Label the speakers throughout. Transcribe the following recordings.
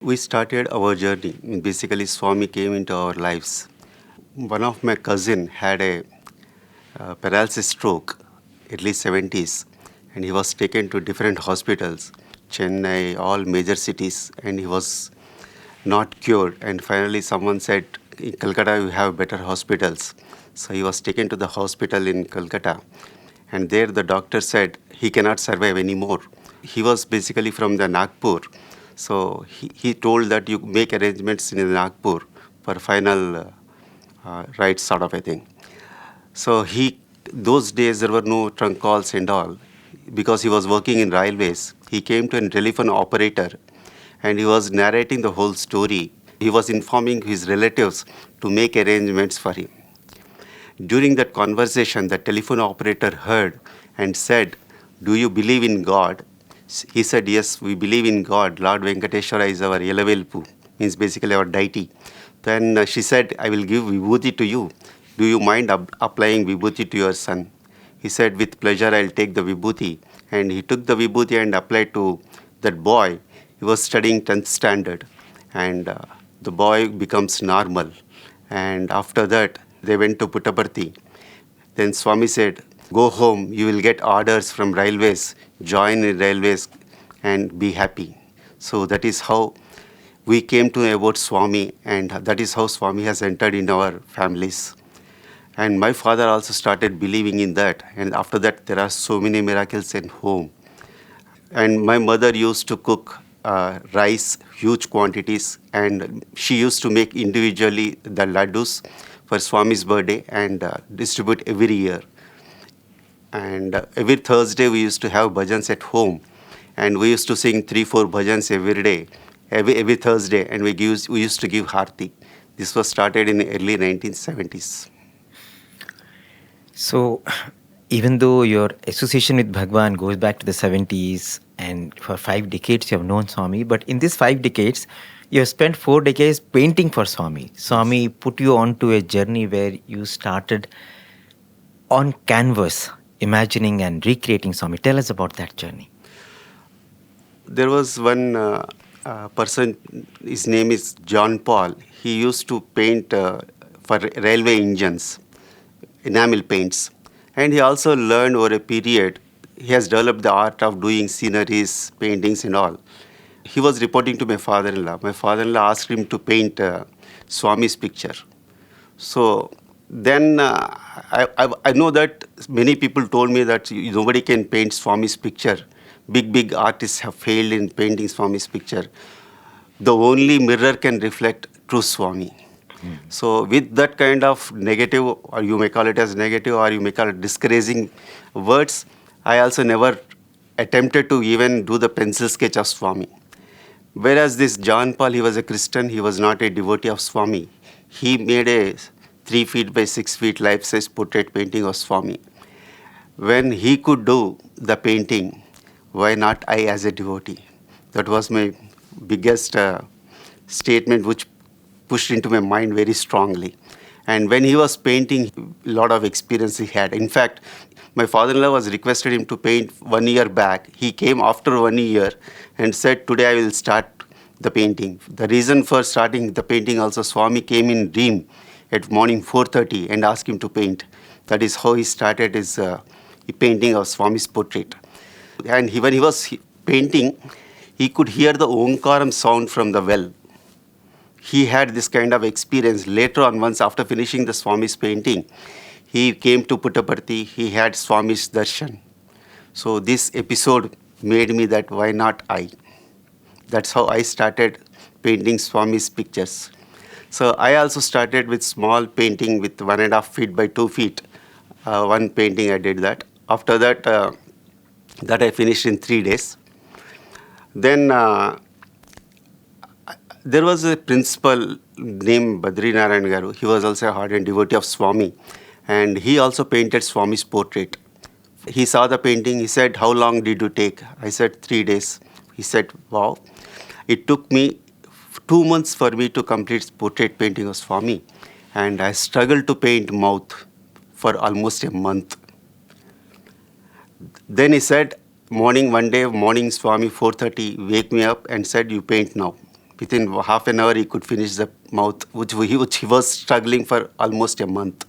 Speaker 1: We started our journey. Basically, Swami came into our lives. One of my cousin had a paralysis stroke, early 70s, and he was taken to different hospitals, Chennai, all major cities, and he was not cured. And finally, someone said, in Calcutta, you have better hospitals. So he was taken to the hospital in Calcutta, and there the doctor said he cannot survive anymore. He was basically from the Nagpur, so he told that you make arrangements in Nagpur for final rights sort of a thing. So those days there were no trunk calls and all, because he was working in railways. He came to a telephone operator and he was narrating the whole story. He was informing his relatives to make arrangements for him. During that conversation, the telephone operator heard and said, "Do you believe in God?" He said, "Yes, we believe in God. Lord Venkateshwara is our Yelavelpu," means basically our deity. Then she said, "I will give vibhuti to you. Do you mind applying vibhuti to your son?" He said, "With pleasure, I'll take the vibhuti." And he took the vibhuti and applied to that boy. He was studying 10th standard. And the boy becomes normal. And after that, they went to Puttaparthi. Then Swami said, "Go home, you will get orders from railways, join in railways and be happy." So that is how we came to know about Swami, and that is how Swami has entered in our families. And my father also started believing in that. And after that, there are so many miracles at home. And my mother used to cook rice, huge quantities, and she used to make individually the laddus for Swami's birthday and distribute every year. And every Thursday we used to have bhajans at home, and we used to sing 3-4 bhajans every day, every Thursday, and we used to give harti. This was started in the early 1970s.
Speaker 2: So, even though your association with Bhagwan goes back to the 70s, and for 5 decades you have known Swami, but in these 5 decades, you have spent 4 decades painting for Swami. Swami put you onto a journey where you started on canvas, imagining and recreating Swami. Tell us about that journey.
Speaker 1: There was one person, his name is John Paul. He used to paint for railway engines, enamel paints. And he also learned over a period, he has developed the art of doing sceneries, paintings and all. He was reporting to my father-in-law. My father-in-law asked him to paint Swami's picture. So then I know that many people told me that nobody can paint Swami's picture. Big artists have failed in painting Swami's picture. The only mirror can reflect true Swami. So with that kind of negative, or you may call it as negative, or you may call it discouraging words, I also never attempted to even do the pencil sketch of Swami. Whereas this John Paul, he was a Christian, he was not a devotee of Swami. He made a 3 feet by 6 feet life-size portrait painting of Swami. When he could do the painting, why not I as a devotee? That was my biggest statement, which pushed into my mind very strongly. And when he was painting, a lot of experience he had. In fact, my father-in-law was requested him to paint 1 year back. He came after 1 year and said, "Today I will start the painting." The reason for starting the painting also, Swami came in dream at morning 4:30 and asked him to paint. That is how he started his painting of Swami's portrait. And when he was painting, he could hear the Omkaram sound from the well. He had this kind of experience. Later on, once after finishing the Swami's painting, he came to Puttaparthi, he had Swami's darshan. So this episode made me that why not I? That's how I started painting Swami's pictures. So I also started with small painting with 1.5 feet by 2 feet. One painting I did that. After that, that I finished in 3 days. Then there was a principal named Badri Narayan Garu. He was also a ardent devotee of Swami. And he also painted Swami's portrait. He saw the painting. He said, "How long did you take?" I said, 3 days. He said, "Wow." It took me 2 months for me to complete portrait painting of Swami. And I struggled to paint mouth for almost a month. Then he said, one day morning, Swami, 4:30, wake me up and said, "You paint now." Within half an hour, he could finish the mouth, which he was struggling for almost a month.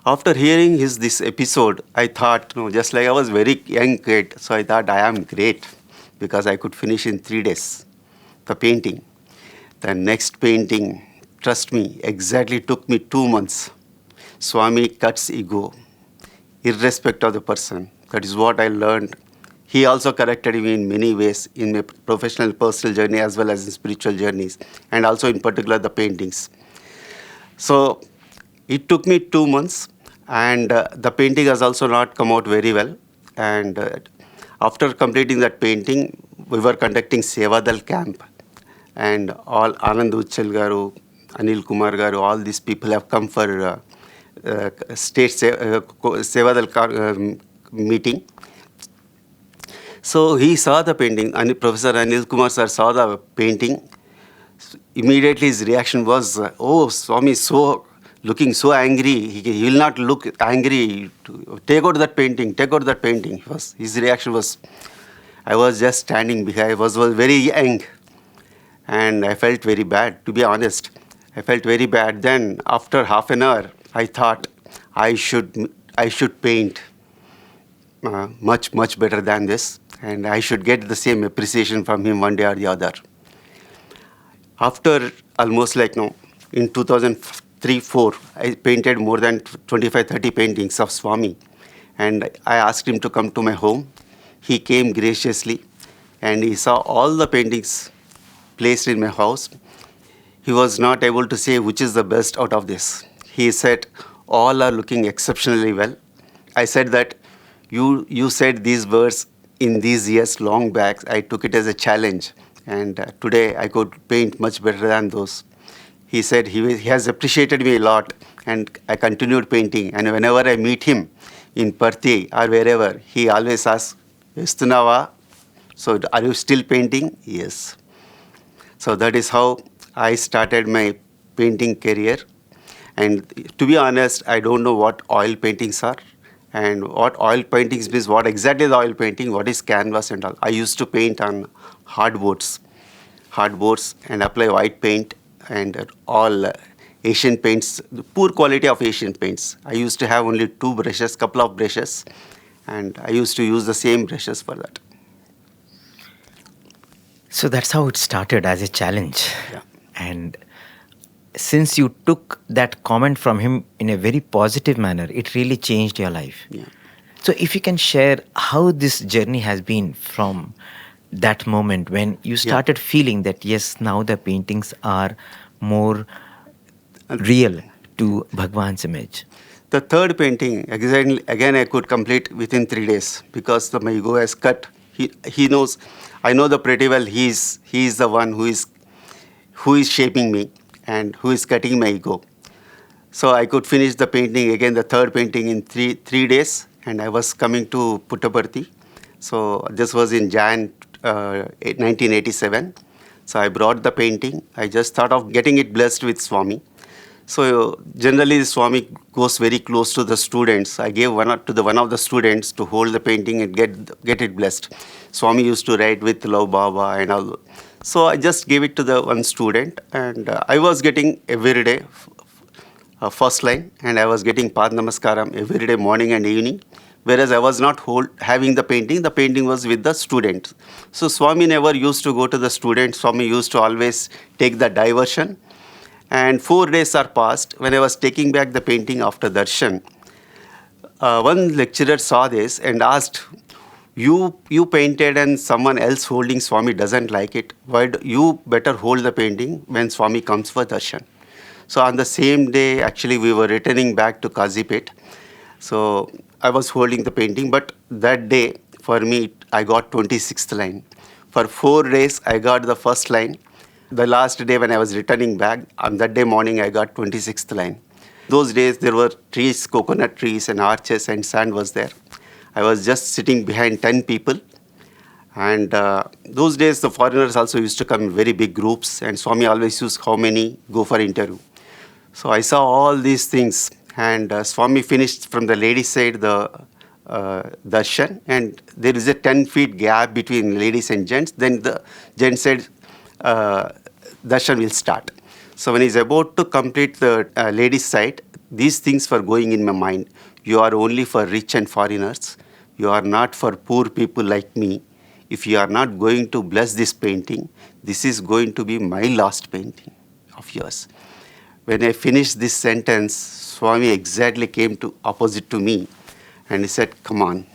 Speaker 1: After hearing this episode, I thought, just like I was very young kid, so I thought I am great because I could finish in 3 days the painting. The next painting, trust me, exactly took me 2 months. Swami cuts ego, irrespective of the person. That is what I learned. He also corrected me in many ways in my professional, personal journey as well as in spiritual journeys, and also in particular the paintings. So it took me 2 months, and the painting has also not come out very well. And after completing that painting, we were conducting Sevadal camp, and all Anand Uchal garu, Anil Kumar garu, all these people have come for state Sevadal meeting. So he saw the painting, and Professor Anil Kumar sir saw the painting. Immediately his reaction was, oh, Swami is so looking so angry. He will not look angry. Take out that painting. Take out that painting. His reaction was, I was just standing behind. I was very young, and I felt very bad. To be honest, I felt very bad. Then after half an hour, I thought I should paint much better than this, and I should get the same appreciation from him one day or the other. After almost in 2003-4, I painted more than 25-30 paintings of Swami, and I asked him to come to my home. He came graciously, and he saw all the paintings placed in my house. He was not able to say which is the best out of this. He said, all are looking exceptionally well. I said that you said these words in these years long back. I took it as a challenge, and today I could paint much better than those. He said he has appreciated me a lot, and I continued painting. And whenever I meet him in Parthi or wherever, he always asks, Vestunava, so are you still painting? Yes. So that is how I started my painting career. And to be honest, I don't know what oil paintings are, and what oil paintings means, what exactly the oil painting, what is canvas and all. I used to paint on hardboards and apply white paint and all Asian paints, the poor quality of Asian paints. I used to have only couple of brushes, and I used to use the same brushes for that.
Speaker 2: So that's how it started, as a challenge.
Speaker 1: Yeah.
Speaker 2: And since you took that comment from him in a very positive manner, it really changed your life.
Speaker 1: Yeah.
Speaker 2: So if you can share how this journey has been from that moment when you started feeling that, yes, now the paintings are more real to Bhagwan's image.
Speaker 1: The third painting, again I could complete within 3 days because my ego has cut. He knows, I know the pretty well. He is the one who is shaping me and who is cutting my ego. So I could finish the painting again, the third painting in three days, and I was coming to Puttaparthi. So this was in Jan 1987. So I brought the painting. I just thought of getting it blessed with Swami. So generally, Swami goes very close to the students. I gave one of the students to hold the painting and get it blessed. Swami used to write with Love Baba and all. So I just gave it to the one student, and I was getting every day first line, and I was getting Pad Namaskaram every day, morning and evening. Whereas I was not having the painting was with the students. So Swami never used to go to the students. Swami used to always take the diversion. And 4 days are passed. When I was taking back the painting after darshan, one lecturer saw this and asked, you painted and someone else holding Swami doesn't like it. Why do you better hold the painting when Swami comes for darshan? So on the same day, actually, we were returning back to Kazipet. So I was holding the painting, but that day, for me, I got 26th line. For 4 days, I got the first line. The last day when I was returning back, on that day morning, I got 26th line. Those days, there were trees, coconut trees and arches, and sand was there. I was just sitting behind 10 people. And those days, the foreigners also used to come in very big groups, and Swami always used how many go for interview. So I saw all these things, and Swami finished from the ladies' side the darshan, and there is a 10 feet gap between ladies and gents. Then the gents said, darshan will start. So when he's about to complete the ladies' side, these things were going in my mind. You are only for rich and foreigners. You are not for poor people like me. If you are not going to bless this painting, this is going to be my last painting of yours. When I finished this sentence, Swami exactly came to opposite to me, and he said, "Come on."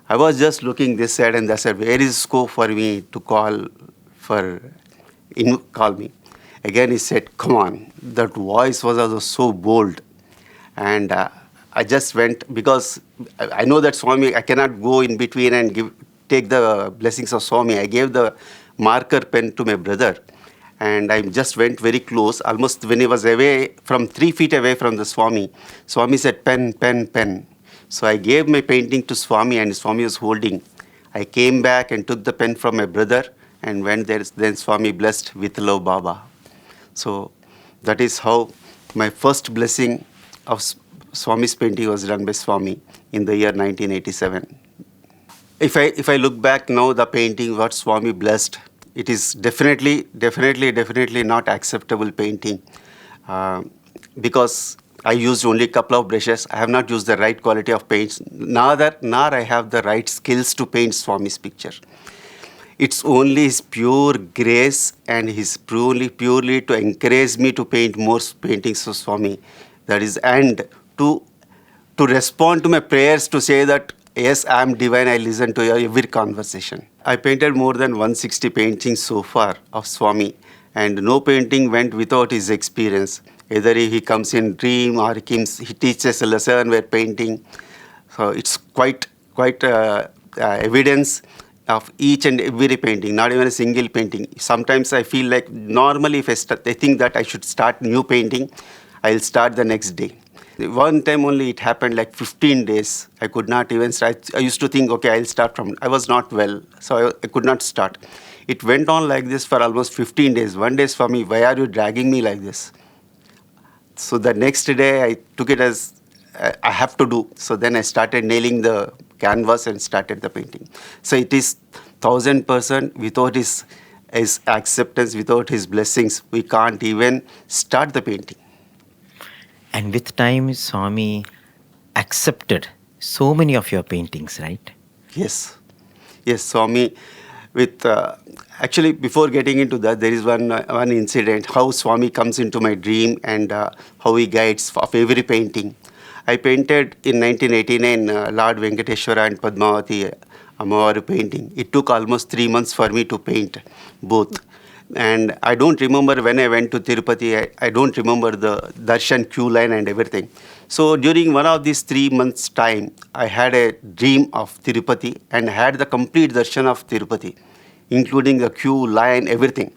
Speaker 1: I was just looking this side and that side. Where is scope for me to call me? Again he said, "Come on." That voice was also so bold, and I just went because I know that Swami. I cannot go in between and take the blessings of Swami. I gave the marker pen to my brother, and I just went very close. Almost when he was away from 3 feet away from the Swami, Swami said, "Pen, pen, pen." So I gave my painting to Swami, and Swami was holding. I came back and took the pen from my brother and went there. Then Swami blessed with love, Baba. So that is how my first blessing of Swami's painting was done by Swami in the year 1987. If I look back now, the painting what Swami blessed, it is definitely not acceptable painting because I used only a couple of brushes. I have not used the right quality of paints, nor I have the right skills to paint Swami's picture. It's only his pure grace and his purely to encourage me to paint more paintings of Swami. That is, and to respond to my prayers to say that, yes, I am divine, I listen to your every conversation. I painted more than 160 paintings so far of Swami, and no painting went without his experience. Either he comes in dream or he teaches a lesson where painting. So it's quite evidence of each and every painting, not even a single painting. Sometimes I feel like normally if I think that I should start new painting, I'll start the next day. One time only it happened like 15 days. I could not even start. I used to think, okay, I'll start from, I was not well, so I could not start. It went on like this for almost 15 days. One day, Swami, why are you dragging me like this? So the next day I took it as I have to do. So then I started nailing the canvas and started the painting. So it is 1000% without his acceptance, without his blessings, we can't even start the painting.
Speaker 2: And with time, Swami accepted so many of your paintings, right?
Speaker 1: Yes, Swami. With actually, before getting into that, there is one incident how Swami comes into my dream and how he guides of every painting. I painted in 1989 Lord Venkateshwara and Padmavati Amavaru painting. It took almost 3 months for me to paint both. And I don't remember when I went to Tirupati, I don't remember the darshan queue line and everything. So during one of these 3 months' time, I had a dream of Tirupati and had the complete darshan of Tirupati, including the queue line, everything.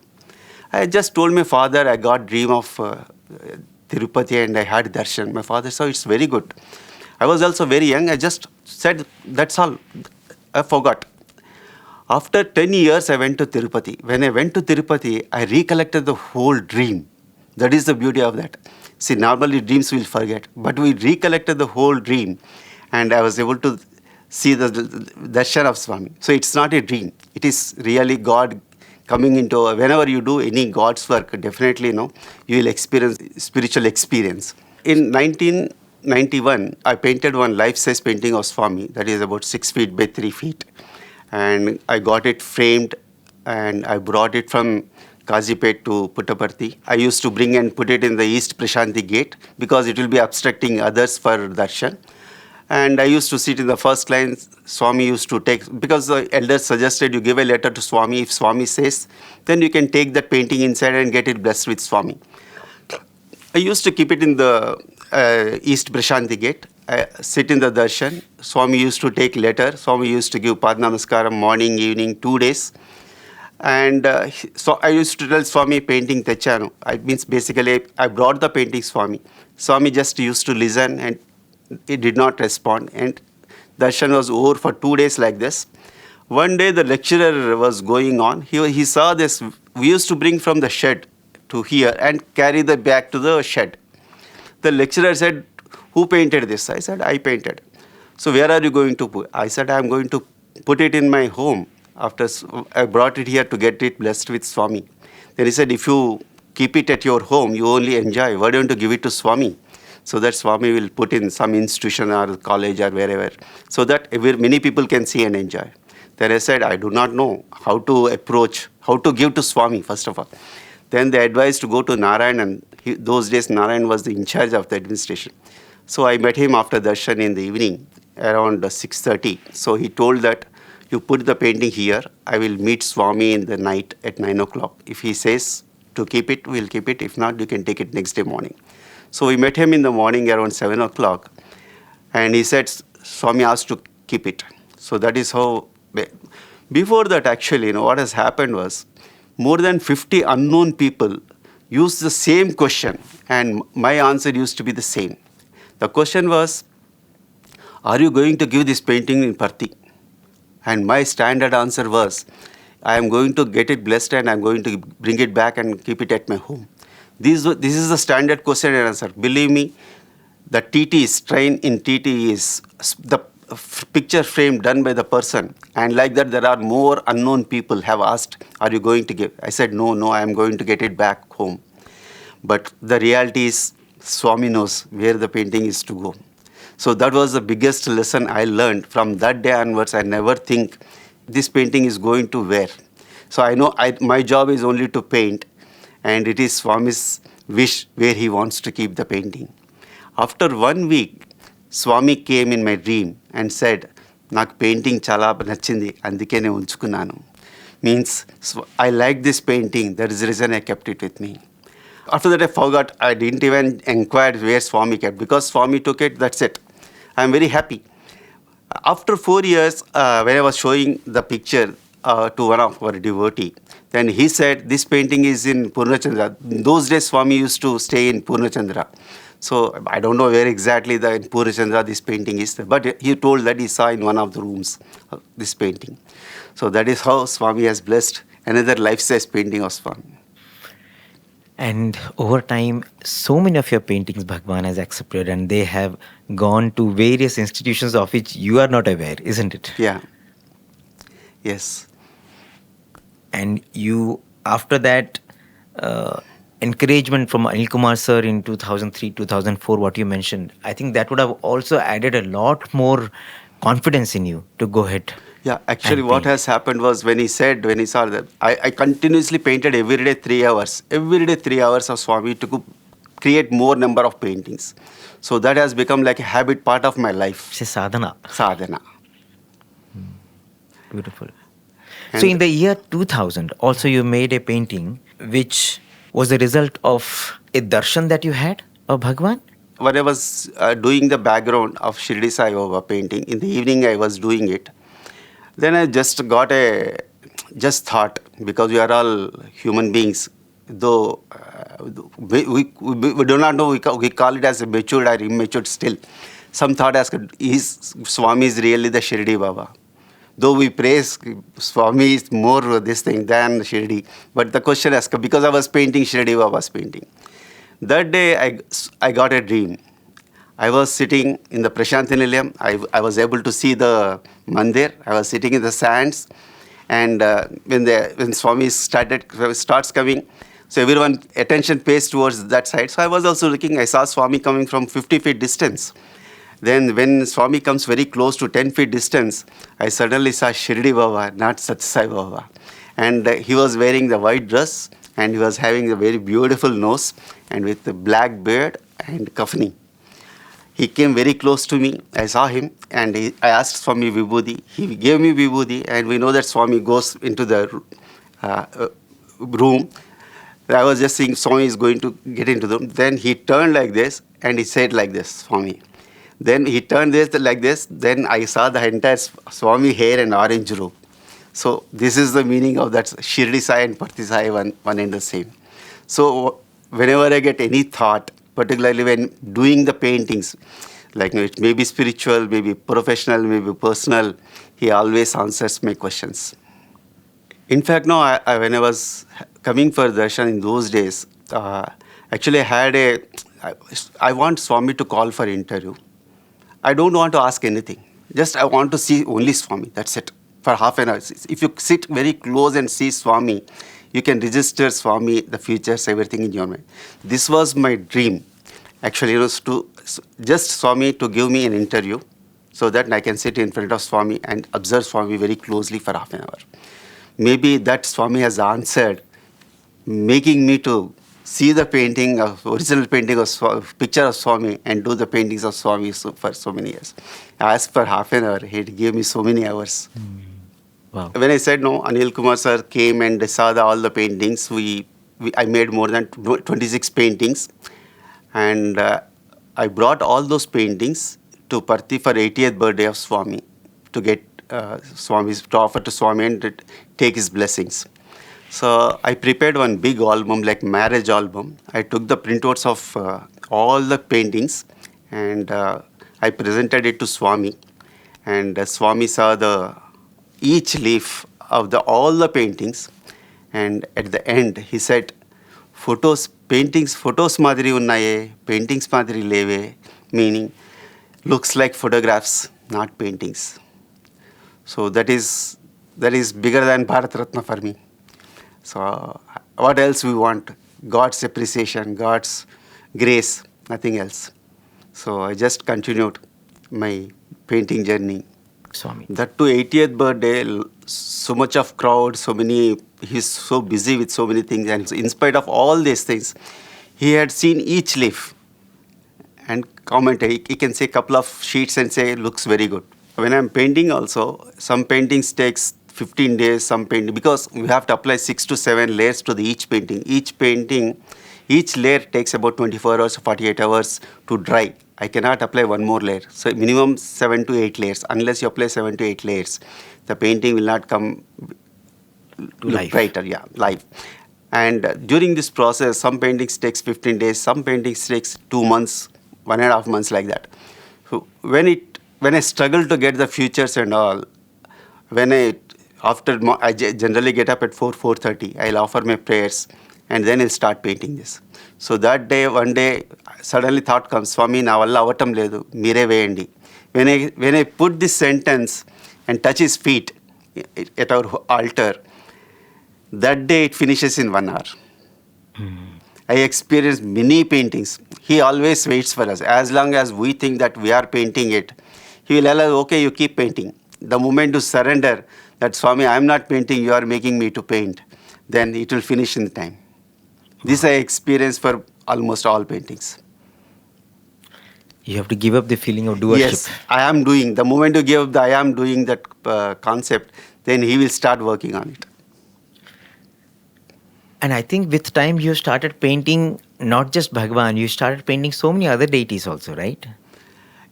Speaker 1: I just told my father I got dream of Tirupati and I had darshan. My father said, it's very good. I was also very young. I just said, that's all. I forgot. After 10 years, I went to Tirupati. When I went to Tirupati, I recollected the whole dream. That is the beauty of that. See, normally dreams we'll forget, but we recollected the whole dream, and I was able to see the darshan of Swami. So it's not a dream. It is really God coming into, whenever you do any God's work, definitely, you will experience spiritual experience. In 1991, I painted one life-size painting of Swami that is about 6 feet by 3 feet. And I got it framed and I brought it from Kazipet to Puttaparthi. I used to bring and put it in the East Prasanthi gate because it will be obstructing others for darshan. And I used to sit in the first line. Swami used to take, because the elders suggested you give a letter to Swami. If Swami says, then you can take that painting inside and get it blessed with Swami. I used to keep it in the East Prasanthi gate. I sit in the darshan. Swami used to take letter. Swami used to give Pad Namaskaram morning, evening, 2 days. And so I used to tell Swami painting techano. It means basically I brought the painting Swami. Swami just used to listen and he did not respond. And darshan was over for 2 days like this. One day the lecturer was going on. He saw this. We used to bring from the shed to here and carry the back to the shed. The lecturer said, who painted this? I said, I painted. So where are you going to put? I said, I am going to put it in my home. After I brought it here to get it blessed with Swami. Then he said, if you keep it at your home, you only enjoy. Why don't you give it to Swami? So that Swami will put in some institution or college or wherever, so that many people can see and enjoy. Then I said, I do not know how to approach, how to give to Swami, first of all. Then they advised to go to Narayan, and those days Narayan was the in charge of the administration. So I met him after darshan in the evening, around 6:30. So he told that, you put the painting here, I will meet Swami in the night at 9 o'clock. If he says to keep it, we'll keep it. If not, you can take it next day morning. So we met him in the morning around 7 o'clock, and he said, Swami asked to keep it. So that is how, before that actually, what has happened was, more than 50 unknown people used the same question, and my answer used to be the same. The question was, are you going to give this painting in Parthi? And my standard answer was, I am going to get it blessed and I am going to bring it back and keep it at my home. This is the standard question and answer. Believe me, the TT is trained in TT is the picture frame done by the person. And like that, there are more unknown people have asked, are you going to give? I said, no, I am going to get it back home. But the reality is, Swami knows where the painting is to go. So that was the biggest lesson I learned. From that day onwards, I never think this painting is going to where. So I know my job is only to paint, and it is Swami's wish where he wants to keep the painting. After 1 week, Swami came in my dream and said, నాకు painting chala nachindi, అందుకే నేను ఉంచుకున్నాను. Means, I like this painting, that is the reason I kept it with me. After that I forgot, I didn't even inquire where Swami kept, because Swami took it, that's it. I am very happy. After 4 years, when I was showing the picture to one of our devotee, then he said, this painting is in Purnachandra. In those days, Swami used to stay in Purnachandra. So I don't know where exactly in Purnachandra this painting is, but he told that he saw in one of the rooms this painting. So that is how Swami has blessed another life-size painting of Swami.
Speaker 2: And over time, so many of your paintings Bhagwan has accepted, and they have gone to various institutions of which you are not aware, isn't it?
Speaker 1: Yeah. Yes.
Speaker 2: And you, after that encouragement from Anil Kumar sir in 2003, 2004, what you mentioned, I think that would have also added a lot more confidence in you to go ahead.
Speaker 1: Yeah, actually what has happened was, when he saw that, I continuously painted every day 3 hours. Every day 3 hours of Swami to create more number of paintings. So that has become like a habit, part of my life.
Speaker 2: It's a sadhana.
Speaker 1: Sadhana.
Speaker 2: Beautiful. So in the year 2000, also you made a painting which was the result of a darshan that you had of Bhagwan?
Speaker 1: When I was doing the background of Shirdi Sai Baba painting, in the evening I was doing it. Then I just thought, because we are all human beings, though we do not know, we call it as a matured or immature still. Some thought as, Swami is really the Shirdi Baba. Though we praise Swami is more this thing than Shirdi. But the question asked, because I was painting Shirdi Baba's painting. That day I got a dream. I was sitting in the Prasanthi Nilayam. I was able to see the mandir. I was sitting in the sands. And when Swami starts coming, so everyone attention pays towards that side. So I was also looking. I saw Swami coming from 50 feet distance. Then when Swami comes very close to 10 feet distance, I suddenly saw Shirdi Baba, not Satsang Baba. And he was wearing the white dress, and he was having a very beautiful nose, and with the black beard and kafni. He came very close to me. I saw him, and I asked Swami Vibhuti. He gave me Vibhuti, and we know that Swami goes into the room. I was just seeing Swami is going to get into the room. Then he turned like this, and he said like this, Swami. Then he turned this like this. Then I saw the entire Swami hair and orange robe. So this is the meaning of that Shirdi Sai and Parthi Sai, one and the same. So whenever I get any thought, particularly when doing the paintings, like it may be spiritual, maybe professional, maybe personal, he always answers my questions. In fact, no, when I was coming for darshan in those days, actually I want Swami to call for interview. I don't want to ask anything. Just I want to see only Swami. That's it. For half an hour. If you sit very close and see Swami, you can register Swami, the futures, everything in your mind. This was my dream. Actually, just Swami to give me an interview so that I can sit in front of Swami and observe Swami very closely for half an hour. Maybe that Swami has answered, making me to see the painting of original painting of picture of Swami and do the paintings of Swami for so many years. As per half an hour, he gave me so many hours.
Speaker 2: Wow.
Speaker 1: When I said no, Anil Kumar sir came and saw all the paintings. I made more than 26 paintings, and I brought all those paintings to Parthi for 80th birthday of Swami to get to offer to Swami and take his blessings. So I prepared one big album, like marriage album. I took the printouts of all the paintings and I presented it to Swami. And Swami saw each leaf of all the paintings. And at the end, he said, photos madiri unnaye, paintings madiri leve, meaning looks like photographs, not paintings. So that is bigger than Bharat Ratna for me. So what else we want? God's appreciation, God's grace, nothing else. So I just continued my painting journey.
Speaker 2: Swami.
Speaker 1: That to 80th birthday, so much of crowd, he's so busy with so many things, and in spite of all these things, he had seen each leaf and commented. He can say a couple of sheets and say, looks very good. When I'm painting also, some paintings takes 15 days, because we have to apply 6 to 7 layers to each painting. Each layer takes about 24 hours, 48 hours to dry. I cannot apply one more layer. So minimum 7 to 8 layers. Unless you apply 7 to 8 layers, the painting will not come
Speaker 2: to life.
Speaker 1: Brighter, life. And during this process, some paintings takes 15 days, some paintings takes 2 months, 1.5 months, like that. So when I struggle to get the futures and all, I generally get up at 4:30. I'll offer my prayers and then I'll start painting this. So that day, one day, suddenly thought comes, Swami, na valla avatam ledu, mere veyandi. When I put this sentence and touch his feet at our altar, that day it finishes in 1 hour. I experienced many paintings. He always waits for us. As long as we think that we are painting it, he will tell us, okay, you keep painting. The moment you surrender that, Swami, I am not painting, you are making me to paint, then it will finish in time. This I experienced for almost all paintings.
Speaker 2: You have to give up the feeling of doership.
Speaker 1: Yes, I am doing. The moment you give up the I am doing that concept, then he will start working on it.
Speaker 2: And I think with time you started painting not just Bhagavan, you started painting so many other deities also, right?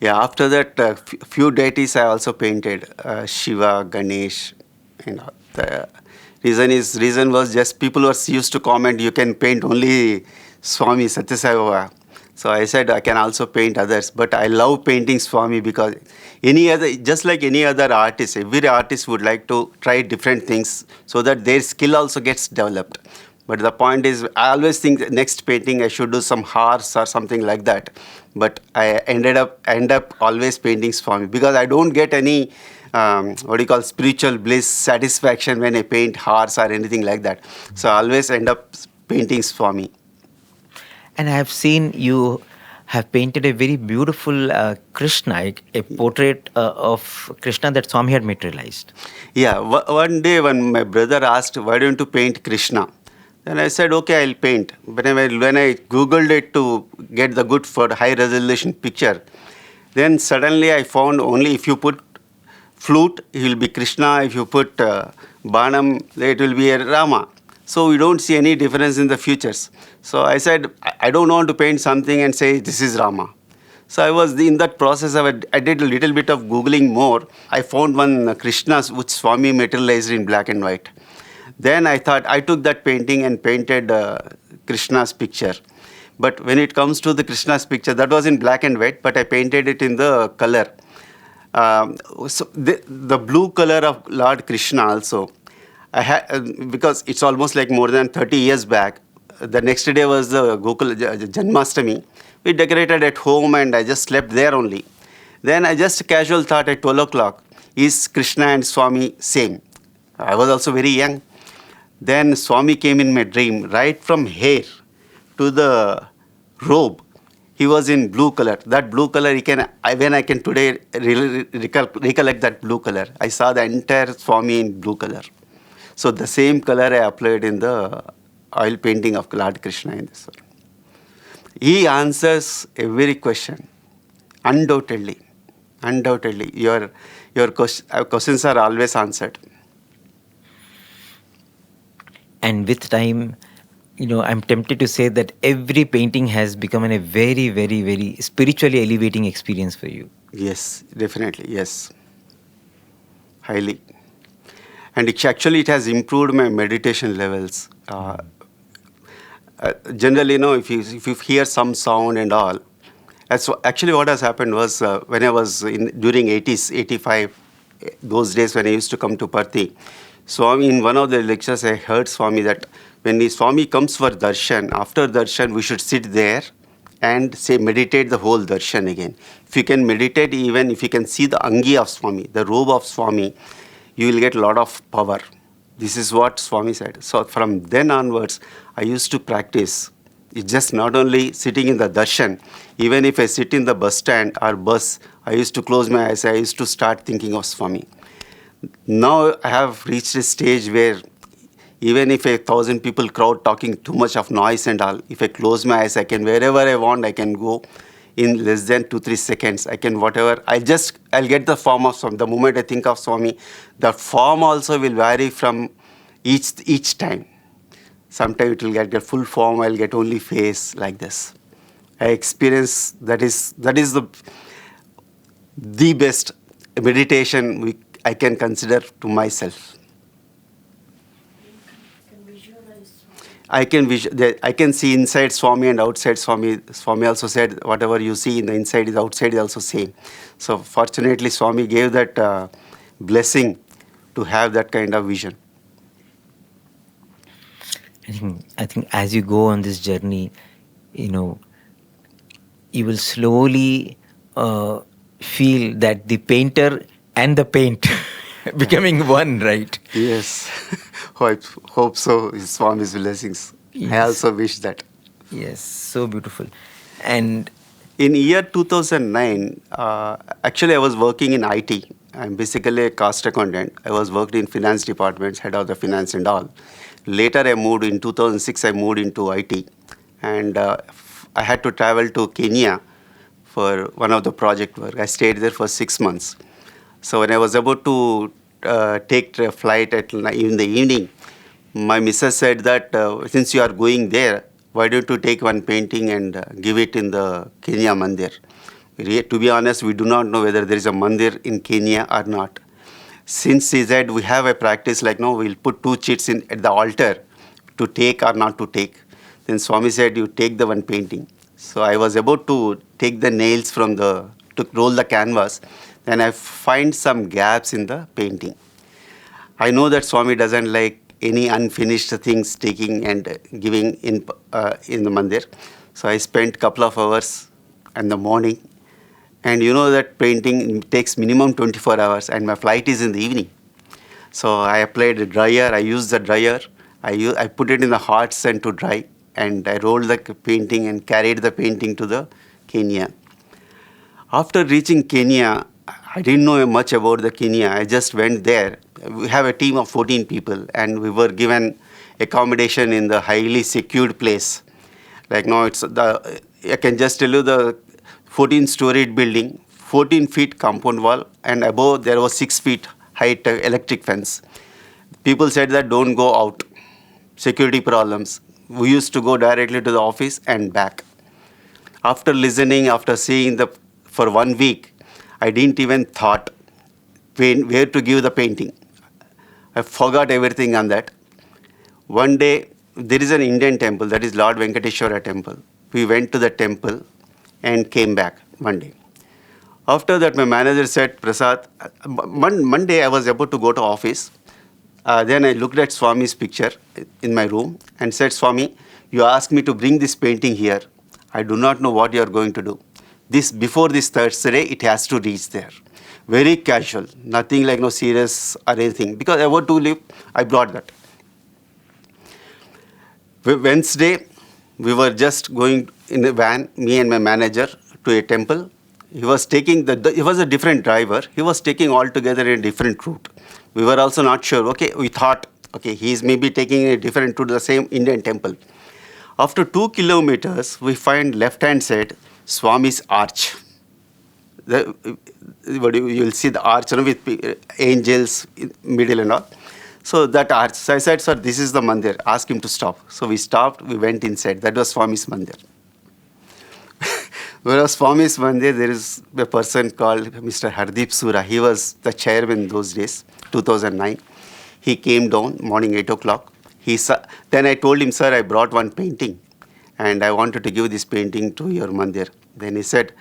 Speaker 1: Yeah, after that, few deities I also painted, Shiva, Ganesh, and all. The reason was just people used to comment, you can paint only Swami, Sathya Sai Baba. So I said I can also paint others, but I love painting Swami because just like any other artist, every artist would like to try different things so that their skill also gets developed. But the point is, I always think next painting I should do some horse or something like that. But I end up always painting Swami because I don't get any spiritual bliss, satisfaction when I paint horse or anything like that. So I always end up painting Swami.
Speaker 2: And I have seen you have painted a very beautiful Krishna, a portrait of Krishna that Swami had materialized.
Speaker 1: Yeah, one day when my brother asked, why don't you paint Krishna? Then I said, okay, I'll paint. But when I Googled it to get the good for high resolution picture, then suddenly I found only if you put flute, he will be Krishna. If you put Banam, it will be a Rama. So we don't see any difference in the features. So I said, I don't want to paint something and say, this is Rama. So I was in that process. I did a little bit of Googling more. I found one Krishna which Swami materialized in black and white. Then I thought, I took that painting and painted Krishna's picture. But when it comes to the Krishna's picture, that was in black and white, but I painted it in the color. So the blue color of Lord Krishna also, I had, because it's almost like more than 30 years back. The next day was the Gokul Janmashtami. We decorated at home and I just slept there only. Then I just casual thought at 12 o'clock, is Krishna and Swami same? I was also very young. Then Swami came in my dream, right from hair to the robe. He was in blue color. That blue color, when I can today recollect that blue color. I saw the entire Swami in blue color. So the same color I applied in the oil painting of Lord Krishna in this one. He answers every question, undoubtedly. Undoubtedly, your questions are always answered.
Speaker 2: And with time, I'm tempted to say that every painting has become a very, very, very spiritually elevating experience for you.
Speaker 1: Yes, definitely, yes. Highly. And it has improved my meditation levels. Generally, if you hear some sound and all, actually what has happened was when I was during 80s, 85, those days when I used to come to Parthi, Swami, in one of the lectures, I heard Swami that when the Swami comes for darshan, after darshan, we should sit there and say, meditate the whole darshan again. If you can meditate, even if you can see the angi of Swami, the robe of Swami, you will get a lot of power. This is what Swami said. So from then onwards, I used to practice. It's just not only sitting in the darshan. Even if I sit in the bus stand or bus, I used to close my eyes. I used to start thinking of Swami. Now I have reached a stage where even if 1,000 people crowd talking too much of noise and all, if I close my eyes, I can, wherever I want, I can go in less than 2-3 seconds. I can whatever. I'll get the form of Swami. The moment I think of Swami, the form also will vary from each time. Sometimes it will get a full form, I'll get only face, like this. I experience that is the best meditation I can consider to myself. I can see inside Swami and outside Swami. Swami also said, whatever you see in the inside is outside is also same. So fortunately, Swami gave that blessing to have that kind of vision.
Speaker 2: I think as you go on this journey, you will slowly feel that the painter and the paint becoming one, right?
Speaker 1: Yes. Hope so. Swami's blessings. Yes. I also wish that.
Speaker 2: Yes, so beautiful. And
Speaker 1: in year 2009, actually I was working in IT. I'm basically a cost accountant. I was worked in finance departments, head of the finance and all. Later I moved, in 2006, I moved into IT. And I had to travel to Kenya for one of the project work. I stayed there for 6 months. So when I was about to take a flight in the evening, my missus said that since you are going there, why don't you take one painting and give it in the Kenya mandir? To be honest, we do not know whether there is a mandir in Kenya or not. Since he said we have a practice like, no, we'll put 2 chits at the altar to take or not to take. Then Swami said, you take the one painting. So I was about to take the nails to roll the canvas. Then I find some gaps in the painting. I know that Swami doesn't like any unfinished things taking and giving in the mandir. So I spent a couple of hours in the morning. And you know that painting takes minimum 24 hours and my flight is in the evening. So I applied a dryer, I used the dryer, I put it in the hot sun to dry, and I rolled the painting and carried the painting to the Kenya. After reaching Kenya, I didn't know much about the Kenya. I just went there. We have a team of 14 people and we were given accommodation in the highly secured place. Like now I can just tell you the 14-storied building, 14 feet compound wall, and above there was 6 feet height electric fence. People said that don't go out, security problems. We used to go directly to the office and back. After listening, after seeing for 1 week, I didn't even thought where to give the painting. I forgot everything on that. One day, there is an Indian temple, that is Lord Venkateshwara temple. We went to the temple and came back one day. After that, my manager said, Prasad, Monday I was about to go to office. Then I looked at Swami's picture in my room and said, Swami, you asked me to bring this painting here. I do not know what you are going to do. Before this Thursday, it has to reach there. Very casual, nothing like no serious or anything. Because I want to leave, I brought that. Wednesday, we were just going in a van, me and my manager, to a temple. He was taking he was a different driver. He was taking altogether a different route. We were also not sure. Okay, we thought, okay, he is maybe taking a different route to the same Indian temple. After 2 kilometers, we find left-hand side Swami's arch. The, you will see the arch, with angels in middle and all. So that arch. So I said, sir, this is the mandir. Ask him to stop. So we stopped. We went inside. That was Swami's mandir. Whereas Swami's mandir, there is a person called Mr. Hardeep Sura. He was the chairman those days, 2009. He came down morning 8 o'clock. Then I told him, sir, I brought one painting and I wanted to give this painting to your mandir. Then he said,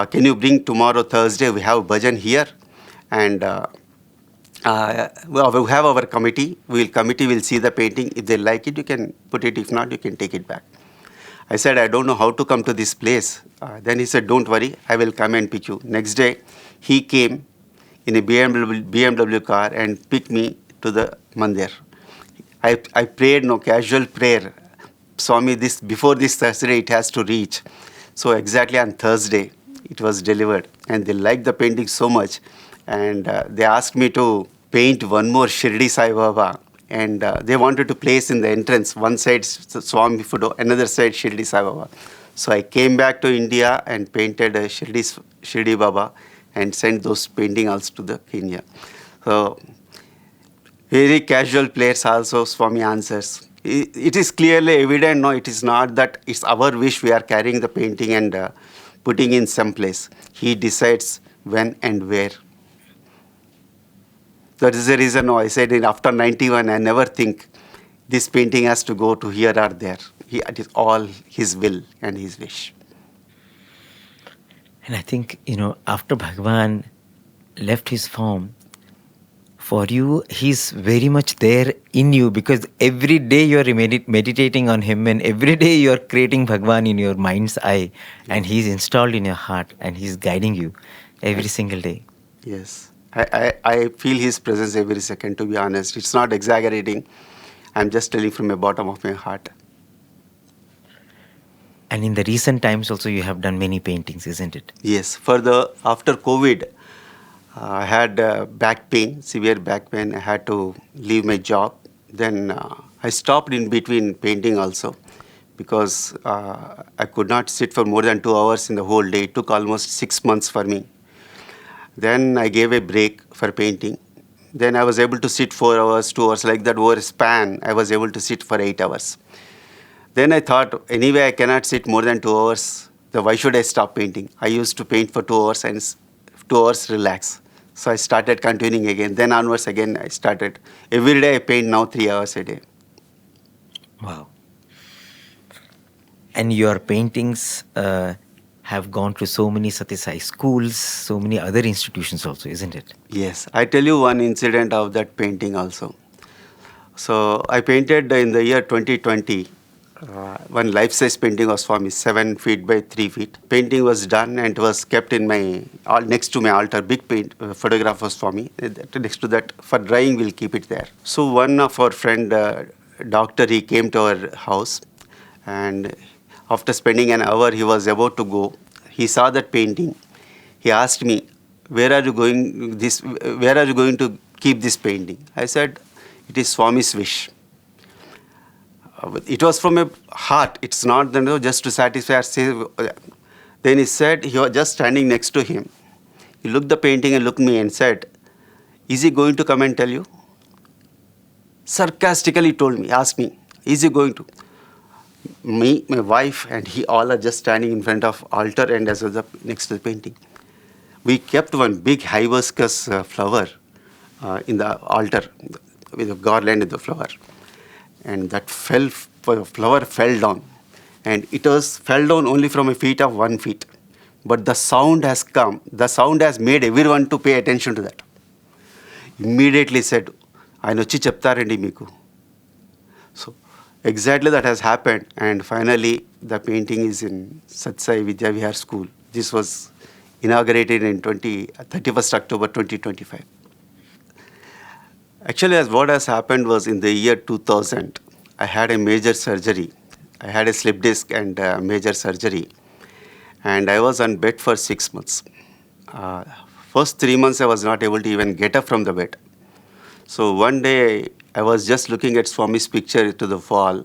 Speaker 1: can you bring tomorrow, Thursday? We have bhajan here and we have our committee. Committee will see the painting. If they like it, you can put it. If not, you can take it back. I said, I don't know how to come to this place. Then he said, don't worry, I will come and pick you. Next day, he came in a BMW car and picked me to the mandir. I prayed, casual prayer. Swami, before this Thursday, it has to reach. So exactly on Thursday, it was delivered. And they liked the painting so much. And they asked me to paint one more Shirdi Sai Baba. And they wanted to place in the entrance, one side Swami photo, another side Shirdi Sai Baba. So I came back to India and painted a Shirdi Baba and sent those paintings also to the Kenya. So very casual players also Swami answers. It is clearly evident, it is not that it's our wish we are carrying the painting and putting in some place. He decides when and where. That is the reason I said after 91, I never think this painting has to go to here or there. It is all his will and his wish.
Speaker 2: And I think, after Bhagavan left his form, for you, he's very much there in you because every day you're meditating on him and every day you're creating Bhagavan in your mind's eye and he's installed in your heart and he's guiding you every single day.
Speaker 1: Yes. I feel his presence every second, to be honest. It's not exaggerating. I'm just telling from the bottom of my heart.
Speaker 2: And in the recent times also you have done many paintings, isn't it?
Speaker 1: Yes. After COVID, I had back pain, severe back pain. I had to leave my job. Then I stopped in between painting also because I could not sit for more than 2 hours in the whole day. It took almost 6 months for me. Then I gave a break for painting. Then I was able to sit 4 hours, 2 hours, like that over a span. I was able to sit for 8 hours. Then I thought, anyway, I cannot sit more than 2 hours. So why should I stop painting? I used to paint for 2 hours and 2 hours relax. So I started continuing again. Then onwards again I started. Every day I paint now 3 hours a day.
Speaker 2: Wow. And your paintings have gone to so many Sathya Sai schools, so many other institutions also, isn't it?
Speaker 1: Yes. I tell you one incident of that painting also. So I painted in the year 2020. One life-size painting was for me, 7 feet by 3 feet. Painting was done and was kept in next to my altar. Big photograph was for me. Next to that, for drying, we'll keep it there. So one of our friend, doctor, he came to our house, and after spending an hour, he was about to go. He saw that painting. He asked me, "Where are you going? Where are you going to keep this painting?" I said, "It is Swami's wish." It was from a heart. It's not just to satisfy. Then he said, he was just standing next to him. He looked the painting and looked at me and said, "Is he going to come and tell you?" Sarcastically told me, asked me, "Is he going to?" Me, my wife, and he all are just standing in front of altar and as well next to the painting. We kept one big hibiscus flower in the altar with a garland of the flower. And that flower fell down. And it fell down only from a feet of 1 feet. But the sound has come. The sound has made everyone to pay attention to that. Immediately said, "I know cheptarandi meeku." So exactly that has happened. And finally, the painting is in Satsang Vidya Vihar School. This was inaugurated in 31st October 2025. Actually, what has happened was in the year 2000, I had a major surgery. I had a slip disc and major surgery. And I was on bed for 6 months. Uh, First 3 months, I was not able to even get up from the bed. So one day, I was just looking at Swami's picture to the wall.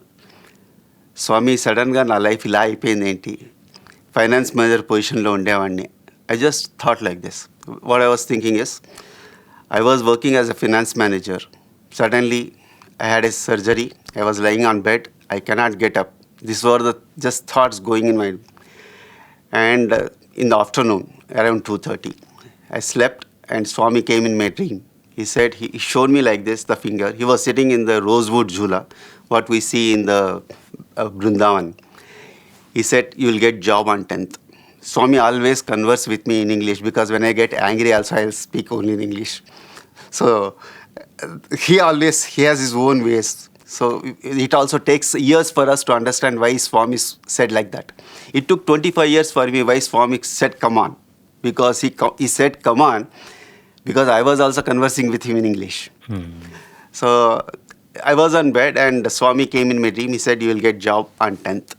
Speaker 1: స్వామి సడన్గా నా life ఇలా అయిపోయింది ఏంటి, finance manager పొజిషన్లో ఉండేవాడిని. I just thought like this. What I was thinking is, I was working as a finance manager. Suddenly, I had a surgery. I was lying on bed. I cannot get up. These were the just thoughts going in my. And in the afternoon, around 2:30, I slept, and Swami came in my dream. He said, he showed me like this, the finger. He was sitting in the rosewood jhula, what we see in the Vrindavan. He said, you will get job on 10th. Swami always converse with me in English, because when I get angry also I'll speak only in English. So he has his own ways. So it also takes years for us to understand why Swami said like that. It took 25 years for me why Swami said come on. Because he said come on, because I was also conversing with him in English. So I was on bed and Swami came in my dream. He said, you will get job on 10th.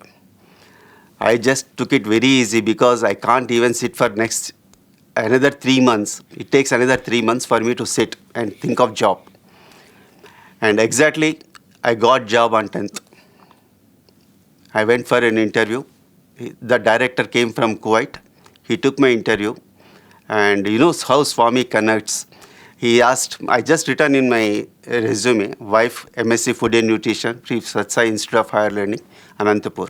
Speaker 1: I just took it very easy, because I can't even sit for next another 3 months. It takes another 3 months for me to sit and think of job. And exactly, I got job on 10th. I went for an interview. The director came from Kuwait. He took my interview. And you know how Swami connects. He asked, I just written in my resume, wife, MSc Food and Nutrition, Pre Satsang Institute of Higher Learning, Anantapur.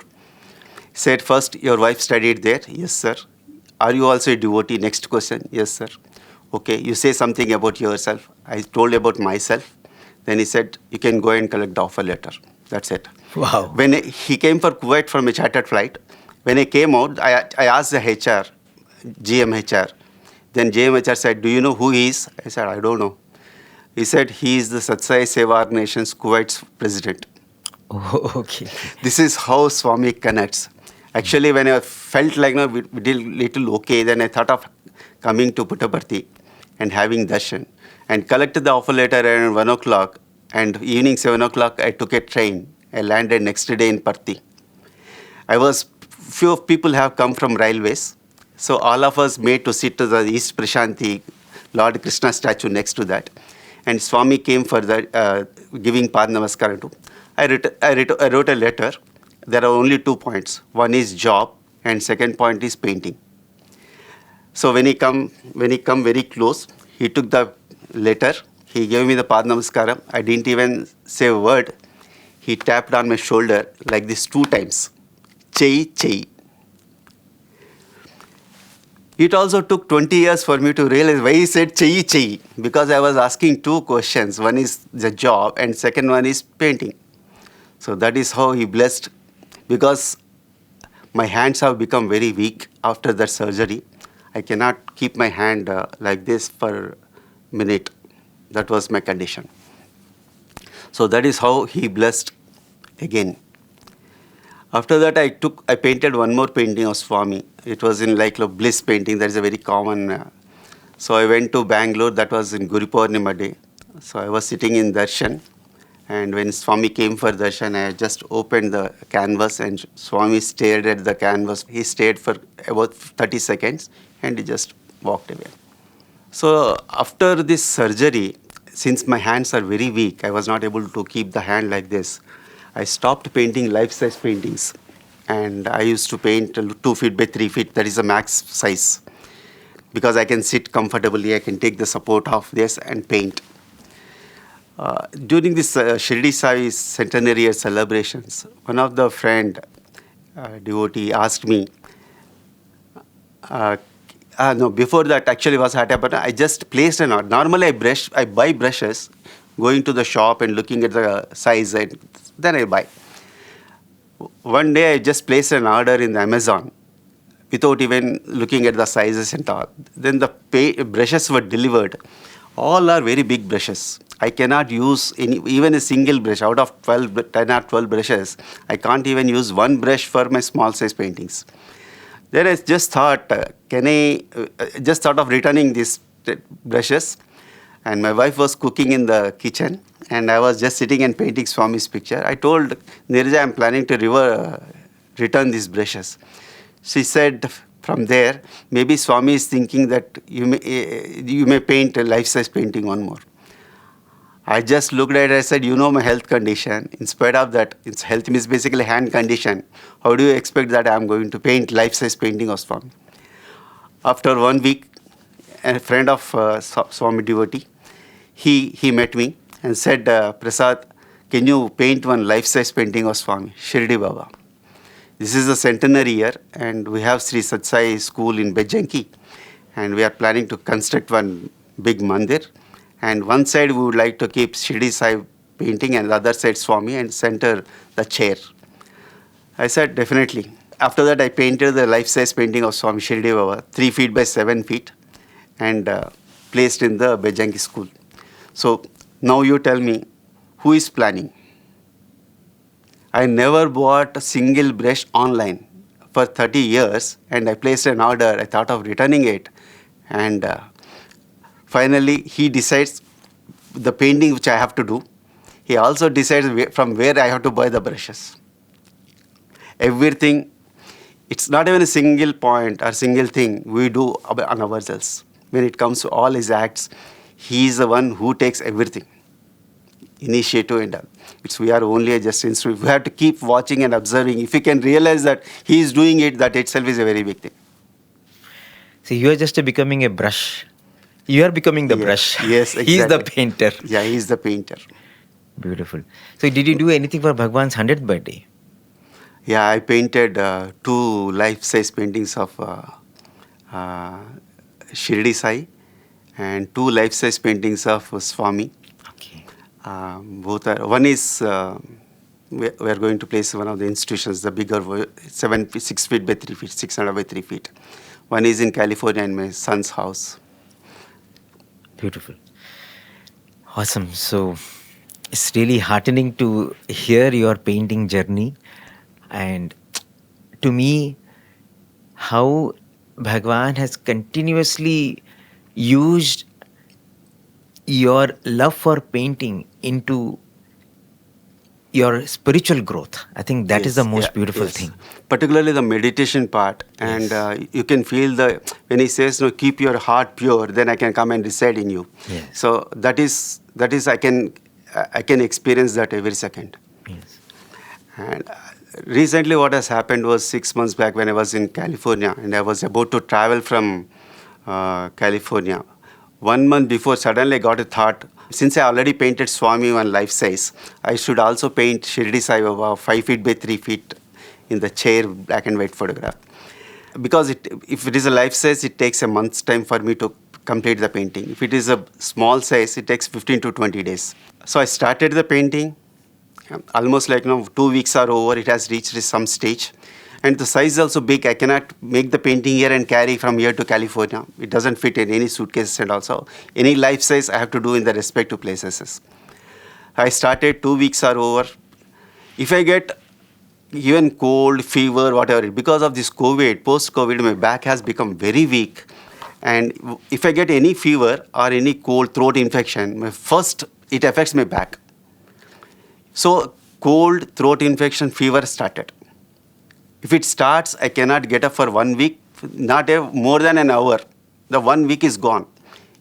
Speaker 1: Said, first, your wife studied there? Yes, sir. Are you also a devotee? Next question. Yes, sir. Okay, you say something about yourself. I told about myself. Then he said, you can go and collect the offer letter. That's it.
Speaker 2: Wow.
Speaker 1: When he came for Kuwait from a chartered flight, when I came out, I asked the HR, GM HR. Then GM HR said, do you know who he is? I said, I don't know. He said, he is the Satsang Seva Organization's Kuwait's president.
Speaker 2: Oh, okay.
Speaker 1: This is how Swami connects. Actually, when I felt like we did little okay, then I thought of coming to Puttaparthi and having darshan, and collected the offer letter around 1 o'clock, and evening 7 o'clock I took a train. I landed next day in Parthi. Few of people have come from railways, so all of us made to sit to the East Prasanthi, Lord Krishna statue next to that, and Swami came for the giving Pad Namaskaram to. I wrote a letter. There are only 2 points. One is job, and second point is painting. So when he come very close, he took the letter. He gave me the Pad Namaskaram. I didn't even say a word. He tapped on my shoulder like this 2 times. Chai, chai. It also took 20 years for me to realize why he said chai, chai. Because I was asking 2 questions. One is the job, and second one is painting. So that is how he blessed. Because my hands have become very weak after that surgery. I cannot keep my hand like this for a minute. That was my condition. So that is how he blessed again. After that, I painted one more painting of Swami. It was in like a bliss painting. That is a very common. So I went to Bangalore. That was in Guru Purnima day. So I was sitting in darshan. And when Swami came for darshan, I just opened the canvas, and Swami stared at the canvas. He stayed for about 30 seconds, and he just walked away. So after this surgery, since my hands are very weak, I was not able to keep the hand like this. I stopped painting life-size paintings. And I used to paint 2 feet by 3 feet. That is the max size. Because I can sit comfortably, I can take the support of this and paint. During this Shirdi Sai centenary year celebrations, one of the friend, devotee, asked me, no, before that actually was happened, I just placed an order. Normally I buy brushes, going to the shop and looking at the size, and then I buy. One day I just placed an order in the Amazon without even looking at the sizes and all. Then the brushes were delivered. All are very big brushes. I cannot use even a single brush. Out of 10 or 12 brushes, I can't even use one brush for my small size paintings. Then I just thought, just thought of returning these brushes. And my wife was cooking in the kitchen. and I was just sitting and painting Swami's picture. I told Nirja, I'm planning to return these brushes. She said, from there, maybe Swami is thinking that you may paint a life-size painting one more. I just looked at it, I said, you know my health condition. In spite of that, its health means basically hand condition. How do you expect that I'm going to paint life-size painting of Swami? After 1 week, a friend of Swami devotee, he met me and said, Prasad, can you paint one life-size painting of Swami, Shirdi Baba? This is the centenary year, and we have Sri Satsang school in Bejanki, and we are planning to construct one big mandir. And one side we would like to keep Shirdi Sai painting, and the other side Swami, and center the chair. I said, definitely. After that, I painted the life-size painting of Swami Shirdi Baba, 3 feet by 7 feet, and placed in the Bejanki school. So now you tell me, who is planning? I never bought a single brush online for 30 years, and I placed an order. I thought of returning it, and finally he decides the painting which I have to do. He also decides from where I have to buy the brushes. Everything, it's not even a single point or single thing we do on ourselves. When it comes to all his acts, he is the one who takes everything, initiative and all. We are only just instrument. We have to keep watching and observing. If we can realize that he is doing it, that itself is a very big thing.
Speaker 2: So you are just becoming a brush. You are becoming the brush.
Speaker 1: Yes, exactly.
Speaker 2: He is the painter.
Speaker 1: Yeah, he is the painter.
Speaker 2: Beautiful. So did you do anything for Bhagwan's 100th birthday?
Speaker 1: Yeah, I painted 2 life-size paintings of Shirdi Sai and 2 life-size paintings of Swami.
Speaker 2: Okay.
Speaker 1: Both are, one is we are going to place one of the institutions, the bigger 6 feet by 3 feet, 600 by 3 feet. One is in California in my son's house.
Speaker 2: Beautiful. Awesome. So it's really heartening to hear your painting journey, and to me, how Bhagwan has continuously used your love for painting into your spiritual growth. I think that is the most beautiful thing.
Speaker 1: Particularly the meditation part, and you can feel when he says, "No, keep your heart pure, then I can come and reside in you."
Speaker 2: Yes.
Speaker 1: So that is I can experience that every second.
Speaker 2: Yes.
Speaker 1: And recently, what has happened was 6 months back when I was in California, and I was about to travel from California. 1 month before, suddenly I got a thought. Since I already painted Swami on life size, I should also paint Shirdi Sai Baba 5 feet by 3 feet in the chair, black and white photograph. Because if it is a life size, it takes a month's time for me to complete the painting. If it is a small size, it takes 15 to 20 days. So I started the painting. Almost 2 weeks are over. It has reached some stage. And the size is also big. I cannot make the painting here and carry from here to California. It doesn't fit in any suitcases, and also any life size I have to do in the respective places. I started, 2 weeks are over. If I get even cold, fever, whatever, because of this COVID, post-COVID, my back has become very weak. And if I get any fever or any cold throat infection, it affects my back. So cold, throat infection, fever started. If it starts, I cannot get up for 1 week, not more than an hour. The 1 week is gone.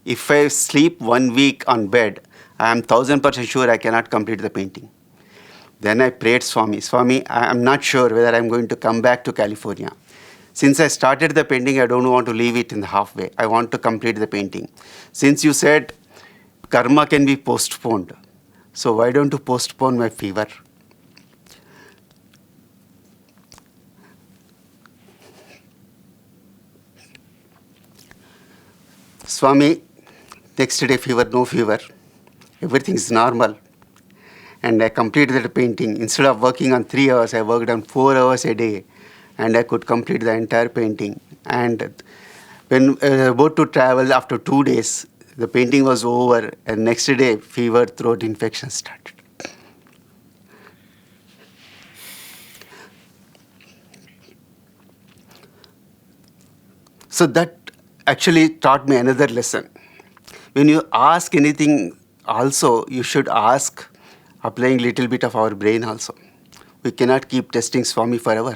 Speaker 1: If I sleep 1 week on bed, I am 1000% sure I cannot complete the painting. Then I prayed Swami, I am not sure whether I am going to come back to California. Since I started the painting, I don't want to leave it in the halfway. I want to complete the painting. Since you said karma can be postponed, so why don't you postpone my fever? Swami, next day fever, no fever. Everything is normal. And I completed the painting. Instead of working on 3 hours, I worked on 4 hours a day. And I could complete the entire painting. And when I was about to travel after 2 days, the painting was over. And next day, fever, throat infection started. So that actually taught me another lesson. When you ask anything also you should ask, applying little bit of our brain also. We cannot keep testing Swami forever.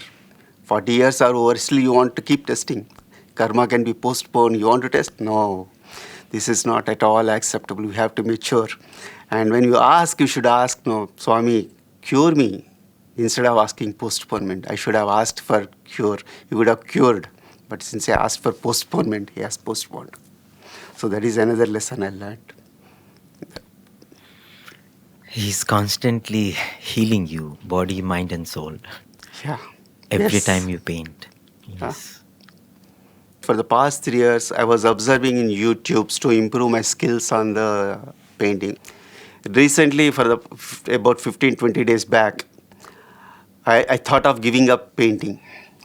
Speaker 1: 40 years are over, still you want to keep testing. Karma can be postponed. You want to test? No. This is not at all acceptable. We have to mature. And when you ask, you should ask, no, Swami, cure me. Instead of asking postponement, I should have asked for cure. He would have cured. But since I asked for postponement, he has postponed. So that is another lesson I learned.
Speaker 2: He's constantly healing you, body, mind, and soul.
Speaker 1: Yeah.
Speaker 2: Every
Speaker 1: Yes.
Speaker 2: time you paint.
Speaker 1: Huh?
Speaker 2: Yes.
Speaker 1: For the past 3 years, I was observing in YouTubes to improve my skills on the painting. Recently, about 15, 20 days back, I thought of giving up painting.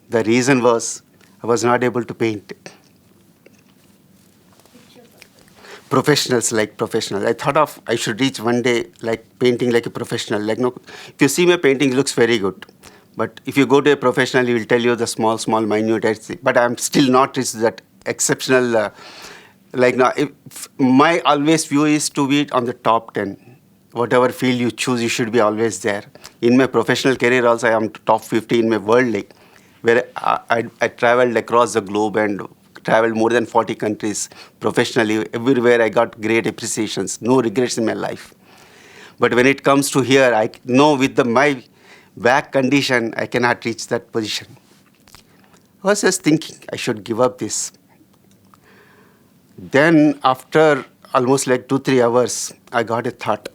Speaker 1: The reason was I was not able to paint. Professionals. I thought of I should reach one day like painting like a professional. Like, no, if you see my painting, it looks very good. But if you go to a professional, he will tell you the small, minute. But I'm still not reached that exceptional. Like now, my always view is to be on the top 10. Whatever field you choose, you should be always there. In my professional career also, I am top 50 in my world league, where I traveled across the globe and traveled more than 40 countries professionally. Everywhere I got great appreciations, no regrets in my life. But when it comes to here, I know with my back condition, I cannot reach that position. I was just thinking I should give up this. Then after almost like 2-3 hours, I got a thought.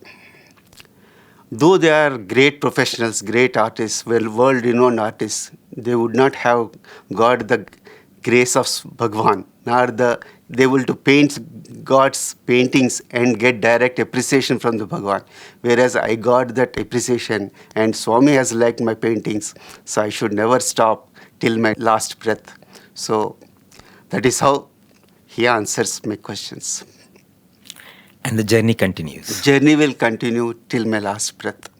Speaker 1: Though they are great professionals, great artists, world-renowned artists, they would not have got the grace of Bhagawan, nor they will to paint God's paintings and get direct appreciation from the Bhagawan. Whereas I got that appreciation and Swami has liked my paintings, so I should never stop till my last breath. So that is how he answers my questions.
Speaker 2: And the journey continues.
Speaker 1: The journey will continue till my last breath.